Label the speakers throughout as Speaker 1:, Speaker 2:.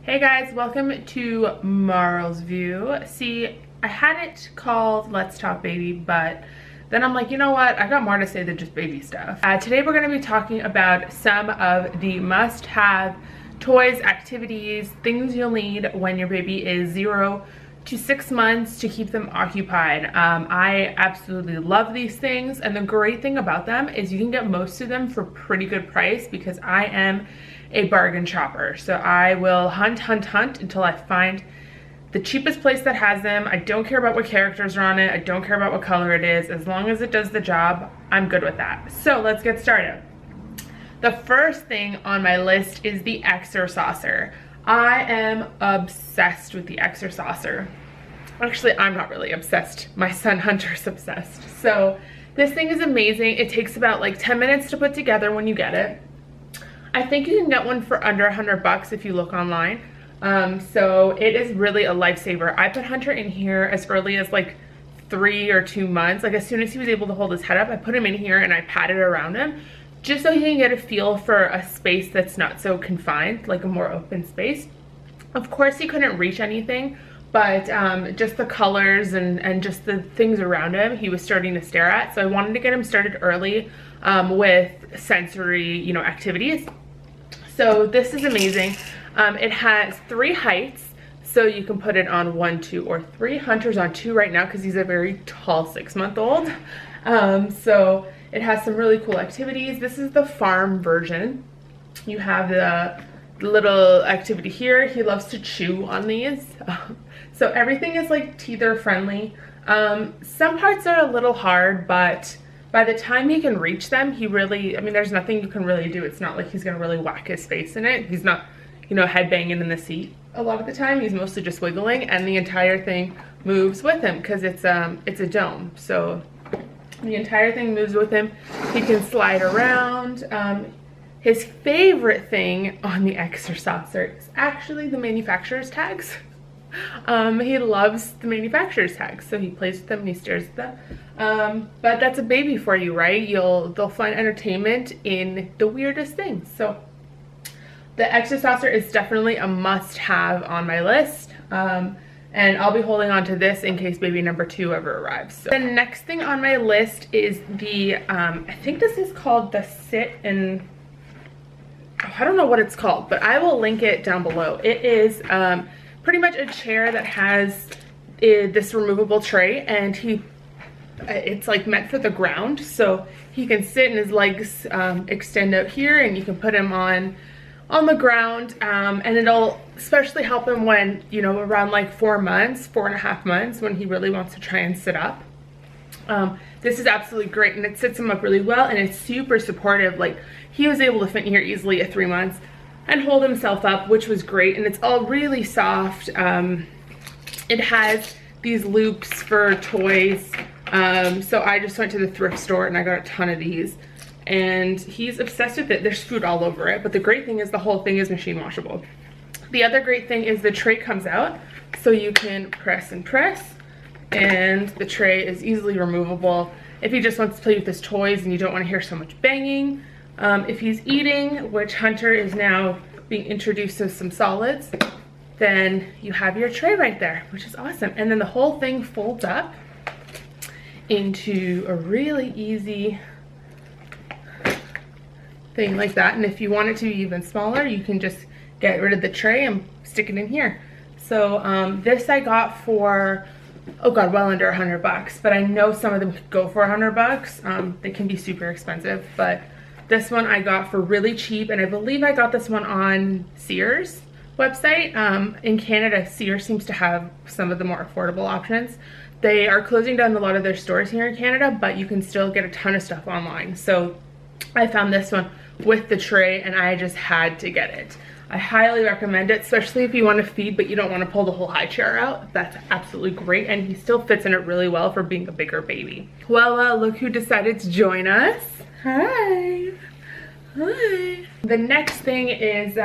Speaker 1: Hey guys, welcome to Maral's View. See, I had it called Let's Talk Baby, but then I'm like, you know what? I got more to say than just baby stuff. Today we're going to be talking about some of the must-have toys, activities, things you'll need when your baby is 0 to 6 months to keep them occupied. I absolutely love these things, and the great thing about them is you can get most of them for pretty good price because I am a bargain shopper. So I will hunt until I find the cheapest place that has them. I don't care about what characters are on it. I don't care about what color it is. As long as it does the job, I'm good with that. So let's get started. The first thing on my list is the Exer-Saucer. I am obsessed with the Exer-Saucer. Actually, I'm not really obsessed. My son Hunter's obsessed. So this thing is amazing. It takes about like 10 minutes to put together when you get it. I think you can get one for under $100 if you look online. So it is really a lifesaver. I put Hunter in here as early as like 3 or 2 months. Like as soon as he was able to hold his head up, I put him in here and I patted around him just so he can get a feel for a space that's not so confined, like a more open space. Of course, he couldn't reach anything, but just the colors and just the things around him, he was starting to stare at. So I wanted to get him started early with sensory, activities. So this is amazing. It has 3 heights, so you can put it on 1, 2, or 3. Hunter's on 2 right now because he's a very tall 6-month-old. So it has some really cool activities. This is the farm version. You have the little activity here. He loves to chew on these. So everything is like teether friendly. Some parts are a little hard, but by the time he can reach them, he really, there's nothing you can really do. It's not like he's gonna really whack his face in it. He's not, head banging in the seat a lot of the time. He's mostly just wiggling, and the entire thing moves with him because it's a dome. So the entire thing moves with him. He can slide around. His favorite thing on the Exer-Saucer is actually the manufacturer's tags. He loves the manufacturer's tags, so he plays with them and he stares at them. But that's a baby for you, right? They'll find entertainment in the weirdest things. So the Exer-Saucer is definitely a must-have on my list. And I'll be holding on to this in case baby number 2 ever arrives. So the next thing on my list is the, I think this is called the Sit and, I don't know what it's called, but I will link it down below. It is pretty much a chair that has this removable tray, and it's like meant for the ground, so he can sit and his legs extend out here, and you can put him on the ground, and it'll especially help him when, around like 4 months, 4.5 months, when he really wants to try and sit up. This is absolutely great, and it sits him up really well, and it's super supportive. Like, he was able to fit in here easily at 3 months and hold himself up, which was great, and it's all really soft. It has these loops for toys, so I just went to the thrift store and I got a ton of these, and he's obsessed with it. There's food all over it, but the great thing is the whole thing is machine washable. The other great thing is the tray comes out, so you can press and press, and the tray is easily removable if he just wants to play with his toys and you don't want to hear so much banging. If he's eating, which Hunter is now being introduced to some solids, then you have your tray right there, which is awesome. And then the whole thing folds up into a really easy thing like that. And if you want it to be even smaller, you can just get rid of the tray and stick it in here. So this I got for, oh god, well under $100, but I know some of them could go for $100. They can be super expensive, but this one I got for really cheap, and I believe I got this one on Sears website. In Canada, Sears seems to have some of the more affordable options. They are closing down a lot of their stores here in Canada, but you can still get a ton of stuff online. So I found this one with the tray, and I just had to get it. I highly recommend it, especially if you want to feed but you don't want to pull the whole high chair out. That's absolutely great, and he still fits in it really well for being a bigger baby. Well, look who decided to join us. Hi. Hi. The next thing is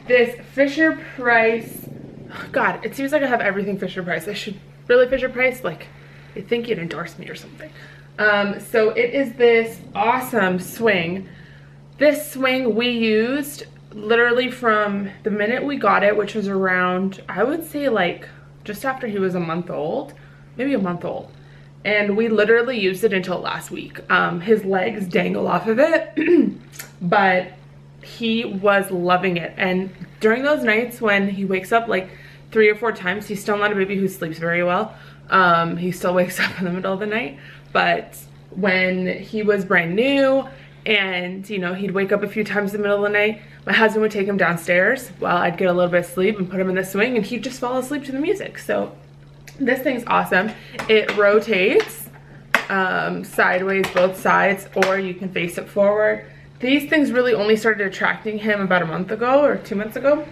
Speaker 1: this Fisher-Price. Oh god, it seems like I have everything Fisher-Price. I should really Fisher-Price, like, I think you'd endorse me or something. So it is this awesome swing. This swing we used literally from the minute we got it, which was around, I would say like just after he was a month old, maybe a month old. And we literally used it until last week. His legs dangle off of it, but he was loving it. And during those nights when he wakes up like 3 or 4 times, he's still not a baby who sleeps very well. He still wakes up in the middle of the night. But when he was brand new and, you know, he'd wake up a few times in the middle of the night, my husband would take him downstairs while I'd get a little bit of sleep and put him in the swing, and he'd just fall asleep to the music. So this thing's awesome. It rotates sideways, both sides, or you can face it forward. These things really only started attracting him about a month ago or 2 months ago.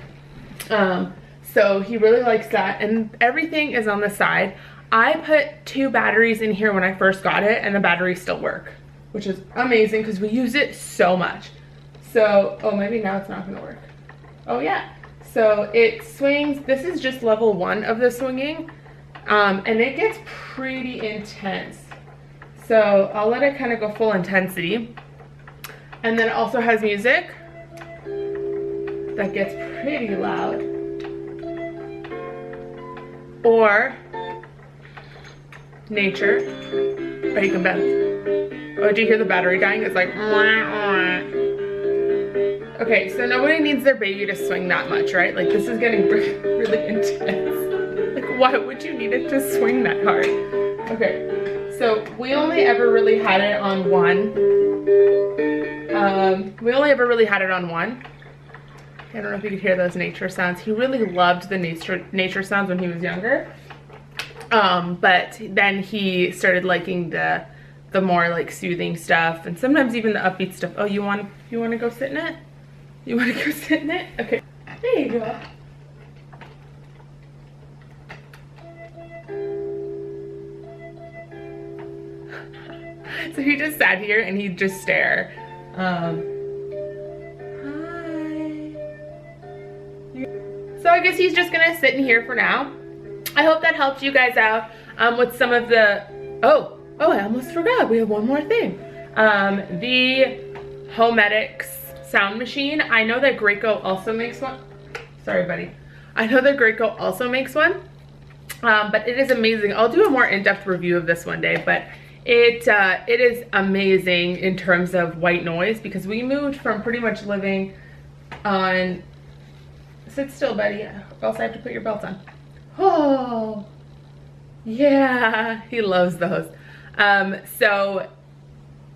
Speaker 1: So he really likes that, and everything is on the side. I put 2 batteries in here when I first got it, and the batteries still work, which is amazing because we use it so much. So, oh, maybe now it's not gonna work. Oh yeah. So it swings, this is just level 1 of the swinging, and it gets pretty intense. So I'll let it kind of go full intensity. And then it also has music that gets pretty loud. Or nature, or you can bounce. Oh, do you hear the battery dying? It's like, okay, so nobody needs their baby to swing that much, right? Like, this is getting really intense. Like, why would you need it to swing that hard? Okay, so we only ever really had it on one. I don't know if you could hear those nature sounds. He really loved the nature sounds when he was younger. But then he started liking the more like soothing stuff, and sometimes even the upbeat stuff. Oh, you want to go sit in it? You want to go sit in it? Okay, there you go. So he just sat here and he'd just stare. Hi. So I guess he's just gonna sit in here for now. I hope that helped you guys out with some of the, oh, I almost forgot, we have one more thing. The Homedics sound machine. I know that Graco also makes one. Sorry, buddy. I know that Graco also makes one, but it is amazing. I'll do a more in-depth review of this one day, but it is amazing in terms of white noise, because we moved from pretty much living on, sit still, buddy, or else I have to put your belt on. Oh, yeah, he loves those. So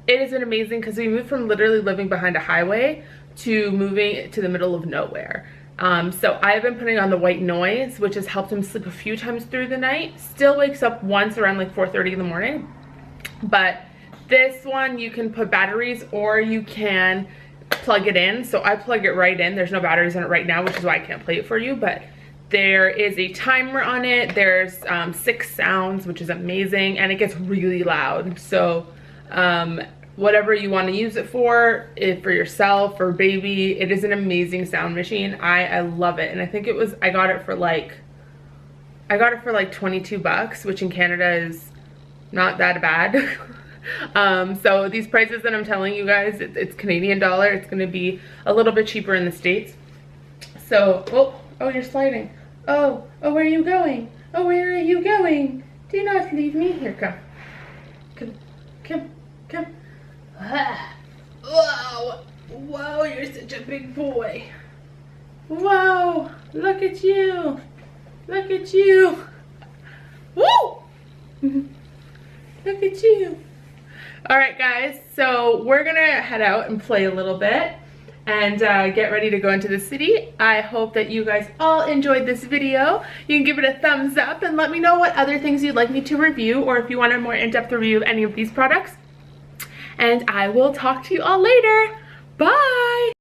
Speaker 1: it has been amazing because we moved from literally living behind a highway to moving to the middle of nowhere. So I've been putting on the white noise, which has helped him sleep a few times through the night. Still wakes up once around like 4:30 in the morning. But this one, you can put batteries or you can plug it in. So I plug it right in. There's no batteries in it right now, which is why I can't play it for you, but there is a timer on it. There's 6 sounds, which is amazing, and it gets really loud. So whatever you want to use it for, if for yourself or baby, it is an amazing sound machine. I love it, and I think it was, I got it for like 22 bucks, which in Canada is not that bad. So these prices that I'm telling you guys, it's Canadian dollar. It's going to be a little bit cheaper in the States. So, oh, you're sliding. Oh, where are you going? Oh, where are you going? Do not leave me. Here, come. Ah. Whoa, you're such a big boy. Whoa, look at you. Look at you. Woo! Look at you. All right, guys, so we're gonna head out and play a little bit and get ready to go into the city. I hope that you guys all enjoyed this video. You can give it a thumbs up and let me know what other things you'd like me to review, or if you want a more in-depth review of any of these products. And I will talk to you all later. Bye.